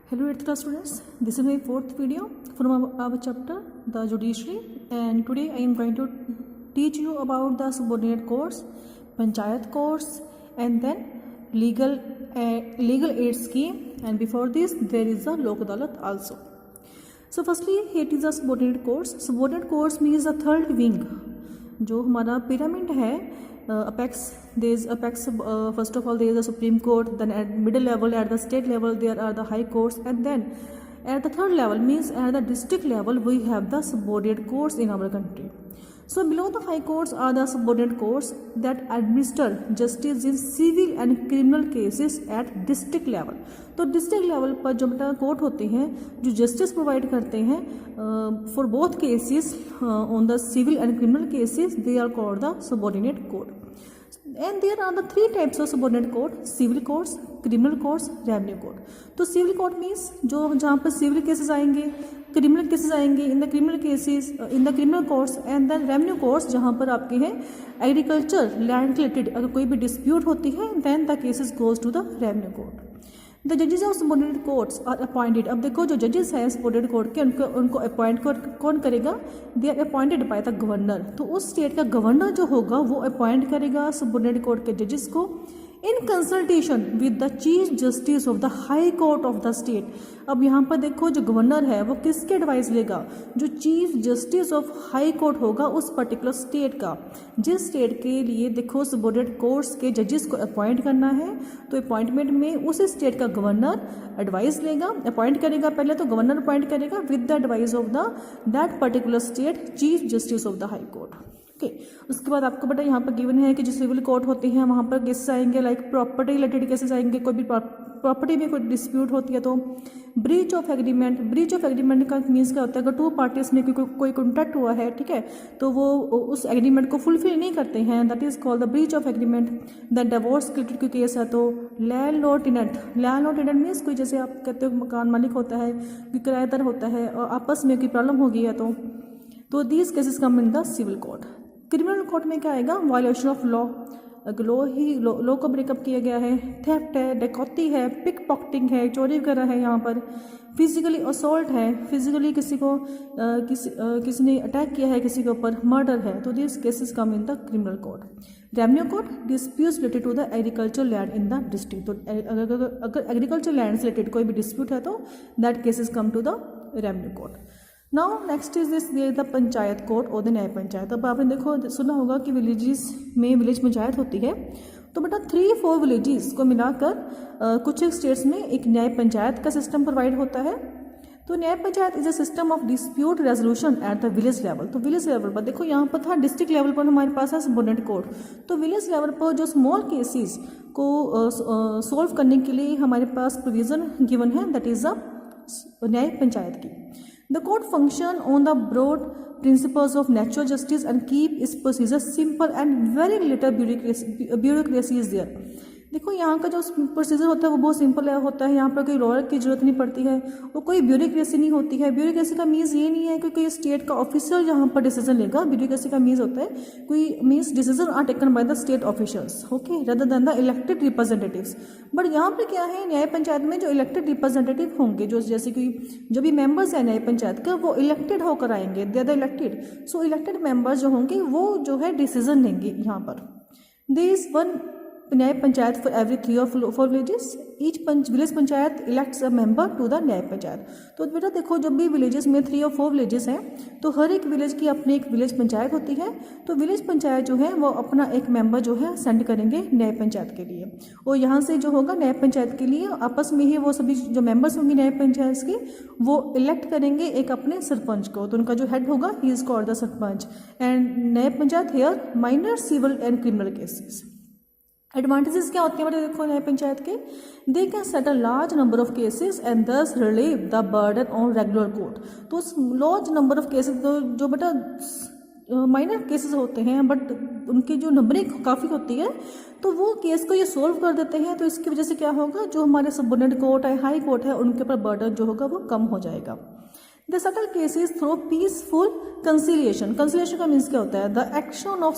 Hello 8th class students, this is my fourth video from our chapter the judiciary, and today I am going to teach you about the subordinate courts, panchayat courts, and then legal aid scheme, and before this there is a lok adalat also. So firstly it is a subordinate courts. Subordinate courts means the third wing जो हमारा pyramid है apex. There is apex, first of all there is the Supreme Court, then at middle level at the state level there are the high courts, and then at the third level means at the district level we have the subordinate courts in our country. So below the high courts are the subordinate courts that administer justice in civil and criminal cases at district level. तो district level पर जो बेटा court होते हैं जो justice provide करते हैं for both cases on the civil and criminal cases they are called the subordinate court. And there are the three types of subordinate court: civil courts, criminal courts, revenue court. तो civil court means जो जहाँ पर civil cases आएंगे, criminal cases आएंगे in the criminal cases in the criminal courts, and then revenue courts जहाँ पर आपके हैं एग्रीकल्चर लैंड रिलेटेड अगर कोई भी डिस्प्यूट होती है then the cases goes to the revenue court. The जजेस of subordinate courts are appointed. अब देखो जो जजेस हैं सबऑर्डिनेट कोर्ट के उनको अपॉइंट कौन करेगा? They are appointed by the governor. तो उस स्टेट का गवर्नर जो होगा वो अपॉइंट करेगा सबऑर्डिनेट कोर्ट के जजेस को in consultation with the chief justice of the high court of the state. अब यहाँ पर देखो जो गवर्नर है वो किसके एडवाइस लेगा? जो chief justice of high court होगा उस पर्टिकुलर स्टेट का. जिस स्टेट के लिए देखो सबऑर्डिनेट कोर्ट्स के जजेस को अपॉइंट करना है तो अपॉइंटमेंट में उस स्टेट का गवर्नर एडवाइस लेगा, अपॉइंट करेगा. पहले तो गवर्नर अपॉइंट करेगा with the advice of the that particular state chief justice of the high court. Okay, उसके बाद आपको बेटा यहाँ पर गिवन है कि जो सिविल कोर्ट होते हैं वहाँ पर केसेस आएंगे लाइक प्रॉपर्टी रिलेटेड केसेस आएंगे. कोई भी प्रॉपर्टी में कोई डिस्प्यूट होती है तो breach of agreement. Breach of agreement का मीन्स क्या होता है? अगर टू पार्टीज में कोई कॉन्ट्रैक्ट हुआ है, ठीक है, तो वो उस एग्रीमेंट को फुलफिल नहीं करते हैं, that is called the breach of agreement. Then divorce related कोई केस है तो landlord tenant. Landlord tenant means कोई जैसे आप कहते हो मकान मालिक होता है, कोई किराएदार होता है और आपस में कोई प्रॉब्लम हो गई है तो these cases come in the civil court. Criminal court में क्या आएगा? Violation of law. लॉ को ब्रेकअप किया गया है, थेफ्ट है, डकैती है, पिक पॉकेटिंग है, चोरी वगैरह है, यहाँ पर फिजिकली असॉल्ट है, फिजिकली किसी को किसी ने अटैक किया है किसी के ऊपर, मर्डर है, तो this cases come in the criminal court. Revenue court disputes related to the agriculture land in the district. तो अगर एग्रीकल्चर लैंड से रिलेटेड कोई भी डिस्प्यूट है तो that cases come to the revenue court. Now next is this the panchayat court और the न्याय पंचायत. अब आपने देखो सुना होगा कि विलेजेस में विलेज पंचायत होती है, तो बेटा 3-4 विलेजेस को मिलाकर कुछ एक स्टेट्स में एक न्याय पंचायत का सिस्टम प्रोवाइड होता है. तो न्याय panchayat is a system of dispute resolution at the village level. तो विलेज लेवल पर देखो यहाँ पर था डिस्ट्रिक्ट लेवल पर हमारे पास है सबऑर्डिनेट कोर्ट. तो विलेज लेवल पर जो स्मॉल केसेस को सॉल्व करने के लिए हमारे पास प्रोविजन गिवन है, दैट इज अ न्याय पंचायत की. The court function on the broad principles of natural justice and keep its procedures simple and very little bureaucracy is there. देखो यहाँ का जो प्रोसीजर होता है वो बहुत सिंपल होता है. यहाँ पर कोई लॉयर की जरूरत नहीं पड़ती है और कोई ब्यूरोक्रेसी नहीं होती है. ब्यूरोक्रेसी का मीन्स ये नहीं है कि कोई स्टेट का ऑफिसर यहाँ पर डिसीजन लेगा. ब्यूरोक्रेसी का मीन्स होता है कोई means decision are taken by the state officials, okay, rather than the elected representatives. But यहाँ पर क्या है, न्याय पंचायत में जो इलेक्टेड रिप्रेजेंटेटिव होंगे, जो जैसे कि जो भी मेंबर्स हैं न्याय पंचायत का वो इलेक्टेड होकर आएंगे, they are the elected. So elected members जो होंगे वो जो है डिसीजन लेंगे. यहाँ पर there is one nyaya panchayat for every 3 or 4 villages. Each village panchayat elects a member to the न्याय पंचायत. तो बेटा देखो जब भी विलेजेस में 3 or 4 विलेजेस हैं तो हर एक विलेज की अपनी एक विलेज पंचायत होती है. तो विलेज पंचायत जो है वो अपना एक मेंबर जो है सेंड करेंगे न्याय पंचायत के लिए, और यहाँ से जो होगा न्याय पंचायत के लिए आपस में ही वो सभी जो मेंबर्स होंगे न्याय पंचायत के वो इलेक्ट करेंगे एक अपने सरपंच को. तो उनका जो हेड होगा he is called the sarpanch. And Nyaya Panchayat hear minor civil and criminal cases. Advantages क्या होते हैं बेटा देखो न्याय पंचायत के? They can settle large number of cases and thus relieve the burden on regular court. तो लार्ज नंबर ऑफ केसेस जो बेटा minor cases होते हैं बट उनकी जो नंबरिंग काफ़ी होती है तो वो केस को ये सोल्व कर देते हैं. तो इसकी वजह से क्या होगा, जो हमारे सबऑर्डिनेट कोर्ट है, हाई कोर्ट है, उनके ऊपर बर्डन जो होगा वो कम हो जाएगा. The settle cases through peaceful conciliation. Conciliation का मीन्स क्या होता है? The action of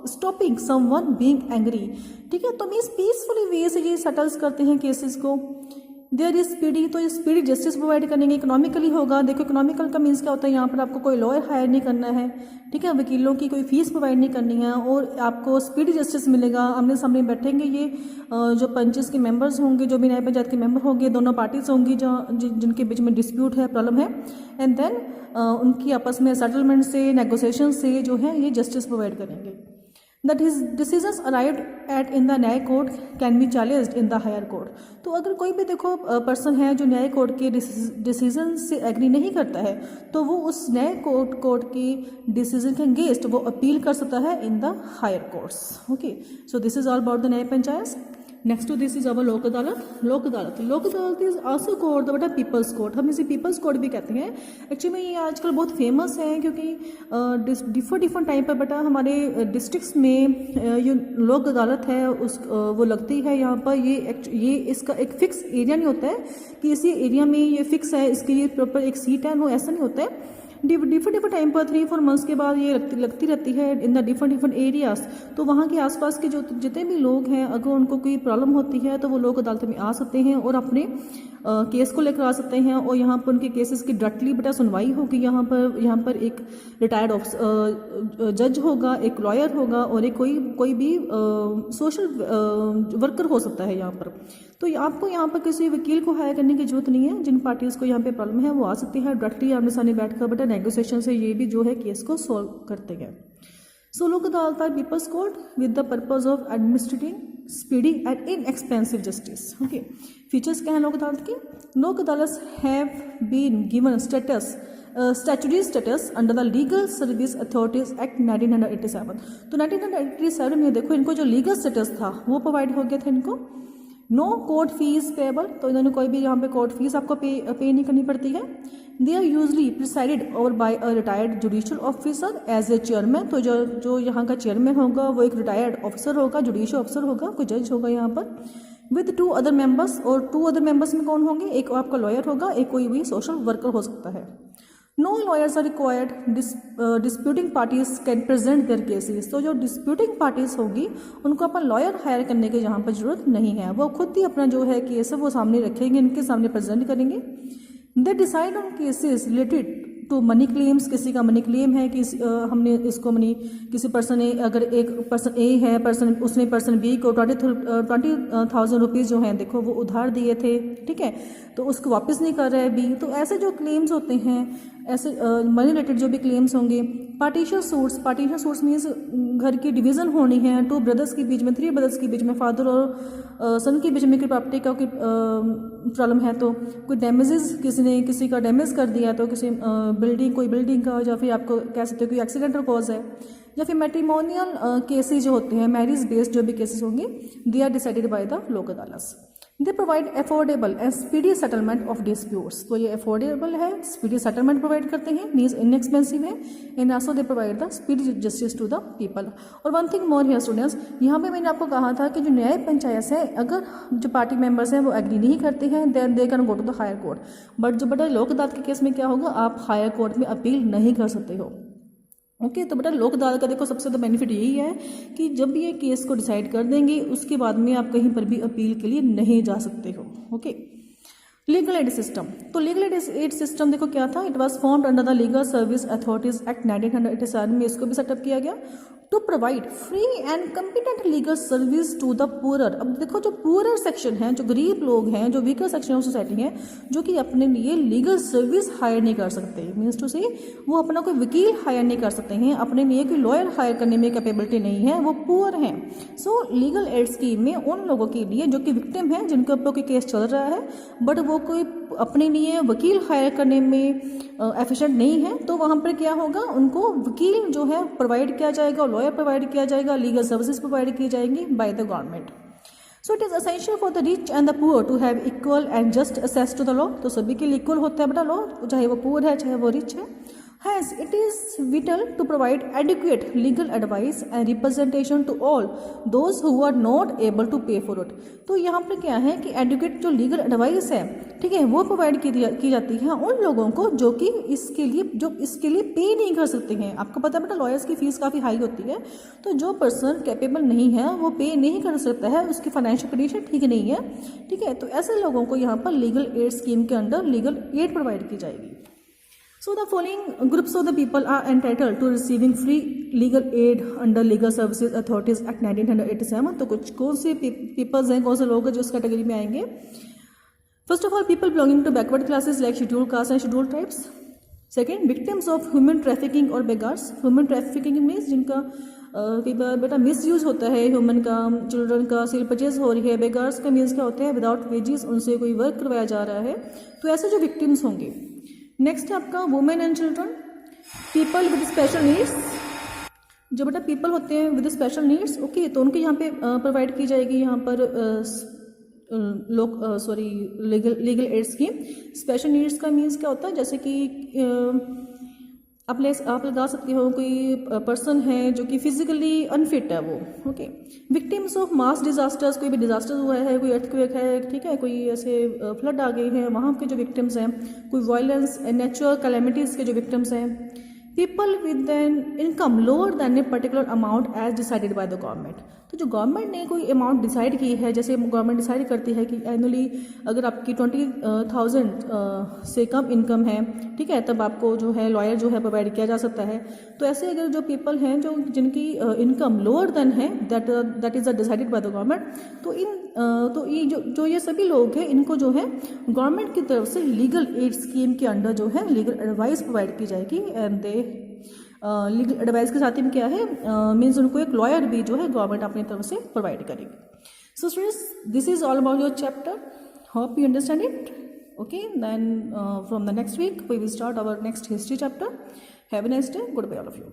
stopping someone being angry. ठीक है, तो मीन्स पीसफुली वे से ये सेटल्स करते हैं केसेस को. देयर इज स्पीडी, तो ये स्पीडी जस्टिस प्रोवाइड करेंगे। इकोनॉमिकली होगा, देखो इकोनॉमिकल का मीन्स क्या होता है, यहाँ पर आपको कोई लॉयर हायर नहीं करना है, ठीक है, वकीलों की कोई फीस प्रोवाइड नहीं करनी है, और आपको स्पीडी जस्टिस मिलेगा। आमने सामने बैठेंगे ये जो पंचेस के मेंबर्स होंगे, जो भी न्याय पंचायत के मेंबर होंगे, दोनों पार्टीज होंगी जिनके बीच में डिस्प्यूट है, प्रॉब्लम है, एंड देन उनकी आपस में सेटलमेंट से, नेगोशिएशन से जो है ये जस्टिस प्रोवाइड करेंगे। That is decisions arrived at in the Nyaya court can be challenged in the higher court. तो अगर कोई भी देखो पर्सन है जो न्याय कोर्ट के डिसीजन से एग्री नहीं करता है, तो वो उस न्याय कोर्ट के डिसीजन के अगेंस्ट वो अपील कर सकता है in the higher courts. Okay, so this is all about the न्याय Panchayat. Next to this is our Lok Adalat. Lok Adalat is also court the बेटा पीपल्स कोर्ट, हम इसे पीपल्स कोर्ट भी कहते हैं। एक्चुअली ये आजकल बहुत फेमस है क्योंकि डिफरेंट टाइम पर बेटा हमारे डिस्ट्रिक्ट्स में ये लोक अदालत है उस वो लगती है यहाँ पर। ये इसका एक फिक्स एरिया नहीं होता है कि इसी एरिया में ये फिक्स है, इसके लिए प्रॉपर एक सीट है, वो ऐसा नहीं होता है। डिफरेंट टाइम पर 3-4 मंथ्स के बाद ये लगती रहती है इन द डिफरेंट एरियाज। तो वहाँ के आसपास के जो जितने भी लोग हैं, अगर उनको कोई प्रॉब्लम होती है तो वो लोक अदालत में आ सकते हैं और अपने केस को लेकर आ सकते हैं, और यहाँ पर उनके केसेस की डायरेक्टली बेटा सुनवाई होगी। यहाँ पर एक रिटायर्ड जज होगा, एक लॉयर होगा, और एक कोई भी सोशल वर्कर हो सकता है यहाँ पर। तो आपको यहाँ पर किसी वकील को हायर करने की जरूरत नहीं है। जिन पार्टीज़ को यहाँ पे प्रॉब्लम है वो आ सकती है डायरेक्टली आमने सामने बैठकर बेटा नेगोशिएशन से ये भी जो है केस को सॉल्व करते हैं। So Lok Adalat are people's court with the purpose of administrating speedy and inexpensive justice. Okay, features क्या हैं लोक अदालत के? Lok Adalat have been given statutory status under the legal service authorities act 1987। तो 1987 में देखो इनको जो लीगल स्टेटस था वो प्रोवाइड हो गया था इनको। नो कोर्ट फीस पेएबल, तो इन्होंने कोई भी यहाँ पे कोर्ट फीस आपको पे नहीं करनी पड़ती है। They are usually presided over by a retired judicial officer as a chairman. तो जो यहाँ का चेयरमैन होगा वो एक रिटायर्ड ऑफिसर होगा, जुडिशियल ऑफिसर होगा, कोई जज होगा यहाँ पर, विद 2 अदर मेंबर्स। और 2 अदर मेंबर्स में कौन होंगे? एक आपका लॉयर होगा, एक कोई भी सोशल वर्कर हो सकता है। No lawyers are required, disputing parties can present their cases. तो जो डिस्प्यूटिंग पार्टीज होगी उनको अपन लॉयर हायर करने की यहाँ पर जरूरत नहीं है, वो खुद ही अपना जो है केस है वो सामने रखेंगे, इनके सामने प्रेजेंट करेंगे। They decide on cases related to money claims. किसी का मनी क्लेम है कि हमने इसको मनी, किसी पर्सन ने, अगर एक पर्सन ए है, उसने पर्सन बी को 20,000 रुपीज़ जो हैं देखो वो उधार दिए थे, ठीक है, तो उसको वापस नहीं कर रहा है बी। तो ऐसे जो क्लेम्स होते हैं, ऐसे मनी रिलेटेड जो भी क्लेम्स होंगे। पार्टीशन सूट्स मीन्स घर की डिवीज़न होनी है 2 ब्रदर्स के बीच में, 3 ब्रदर्स के बीच में, फादर और सन के बीच में कोई प्रॉपर्टी का कोई प्रॉब्लम है, तो कोई डैमेजेस किसी का डैमेज कर दिया, तो किसी कोई बिल्डिंग का, या फिर आपको कह सकते हो कि एक्सीडेंटल कॉज है, या फिर मैट्रिमोनियल केसेस जो होते हैं, मैरिज बेस्ड जो भी केसेस होंगे, they are decided by the Lok Adalat. They provide affordable and speedy settlement of disputes. तो ये अफोर्डेबल है, स्पीडी सेटलमेंट प्रोवाइड करते हैं, मीन्स इनएक्सपेंसिव है, and also they provide the speedy justice to the people. और one thing more here students, यहाँ पे मैंने आपको कहा था कि जो न्याय पंचायत है, अगर जो पार्टी मेंबर्स हैं वो एग्री नहीं करते हैं, then they can go to the higher court. But जो बेटा लोक अदालत के केस में क्या होगा, आप हायर कोर्ट में अपील नहीं कर सकते हो। ओके, तो बेटा लोक अदालत का देखो सबसे ज़्यादा बेनिफिट यही है कि जब भी ये केस को डिसाइड कर देंगे उसके बाद में आप कहीं पर भी अपील के लिए नहीं जा सकते हो। Okay, legal aid system. तो लीगल एड सिस्टम देखो क्या था, it was formed under the legal service authorities act 1987 में इसको भी सेटअप किया गया to provide free and competent legal service to the poorer. अब देखो जो पुअरर सेक्शन है, जो गरीब लोग हैं, जो वीकर सेक्शन ऑफ सोसाइटी है, जो कि अपने लिए लीगल सर्विस हायर नहीं कर सकते, मीन्स टू से वो अपना कोई वकील हायर नहीं कर सकते हैं, अपने लिए कोई लॉयर हायर करने में कैपेबिलिटी नहीं है, वो पुअर हैं। सो लीगल एड स्कीम में उन लोगों के लिए जो कि विक्टिम है, जिनके ऊपर कोई केस चल रहा है, बट वो कोई अपने लिए वकील हायर करने में एफिशिएंट नहीं है, तो वहाँ पर क्या होगा, उनको वकील जो है प्रोवाइड किया जाएगा, लॉयर प्रोवाइड किया जाएगा, लीगल सर्विसेज प्रोवाइड की जाएंगी by the government. So it is essential for the rich and the poor to have equal and just access to the law. तो सभी के लिए इक्वल होता है बेटा लॉ, चाहे वो पुअर है चाहे वो रिच है। Hence, it is vital to provide adequate legal advice and representation to all those who are not able to pay for it. तो यहाँ पर क्या है कि एडुकेट जो लीगल एडवाइस है, ठीक है, वो प्रोवाइड की जाती है उन लोगों को जो कि इसके लिए पे नहीं कर सकते हैं. आपको पता है बेटा लॉयर्स की फीस काफ़ी हाई होती है, तो जो पर्सन कैपेबल नहीं है वो पे नहीं कर सकता है, उसकी फाइनेंशियल कंडीशन ठीक नहीं है, ठीक है, तो ऐसे लोगों को यहाँ पर लीगल एड स्कीम के अंडर लीगल एड प्रोवाइड की जाएगी. So the following groups of the people are entitled to receiving free legal aid under Legal Services Authorities Act 1987. तो कुछ कौन से पीपल्स हैं, कौन से लोग हैं जो इस कैटेगरी में आएंगे. First of all people belonging to backward classes like scheduled caste and scheduled tribes. Second victims of human trafficking और बेगार्स. ह्यूमन ट्रैफिकिंग मीन्स जिनका कई बार बेटा मिस यूज होता है ह्यूमन का, चिल्ड्रन का सेल परचेज हो रही है. बेगार्स का मीन्स क्या होता है, विदाउट वेजेस उनसे कोई वर्क करवाया जा रहा है. तो ऐसे जो विक्टिम्स होंगे. नेक्स्ट है आपका women and children. People with special needs. जो बेटा पीपल होते हैं विद स्पेशल नीड्स, ओके, तो उनके यहाँ पे प्रोवाइड की जाएगी यहाँ पर legal aid scheme. Special needs का मीन्स क्या होता है, जैसे कि आप लगा सकते हो कोई पर्सन है जो कि फिजिकली अनफिट है वो, okay. Victims of mass disasters, कोई भी डिजास्टर हुआ है, कोई अर्थक्वेक है, ठीक है, कोई ऐसे फ्लड आ गए हैं, वहाँ के जो विक्टिम्स हैं. कोई वायलेंस नेचुरल कैलेमिटीज़ के जो विक्टिम्स हैं. People with an income lower than a particular amount as decided by the government. तो जो गवर्नमेंट ने कोई अमाउंट डिसाइड की है, जैसे गवर्नमेंट डिसाइड करती है कि एनुअली अगर आपकी 20,000 से कम इनकम है, ठीक है, तब आपको जो है लॉयर जो है प्रोवाइड किया जा सकता है. तो ऐसे अगर जो पीपल हैं जो जिनकी इनकम लोअर देन है that is decided by the government, तो ये जो ये सभी लोग हैं इनको जो है गवर्नमेंट की तरफ से लीगल एड स्कीम के अंडर जो है लीगल एडवाइस प्रोवाइड की जाएगी. एंड दे लीगल एडवाइस के साथ ही में क्या है, मीन्स उनको एक लॉयर भी जो है गवर्नमेंट अपनी तरफ से प्रोवाइड करेगी. So students, this is all about your chapter. Hope you understand it. Okay, then from the next week we will start our next history chapter. Have a nice day. Good bye all of you.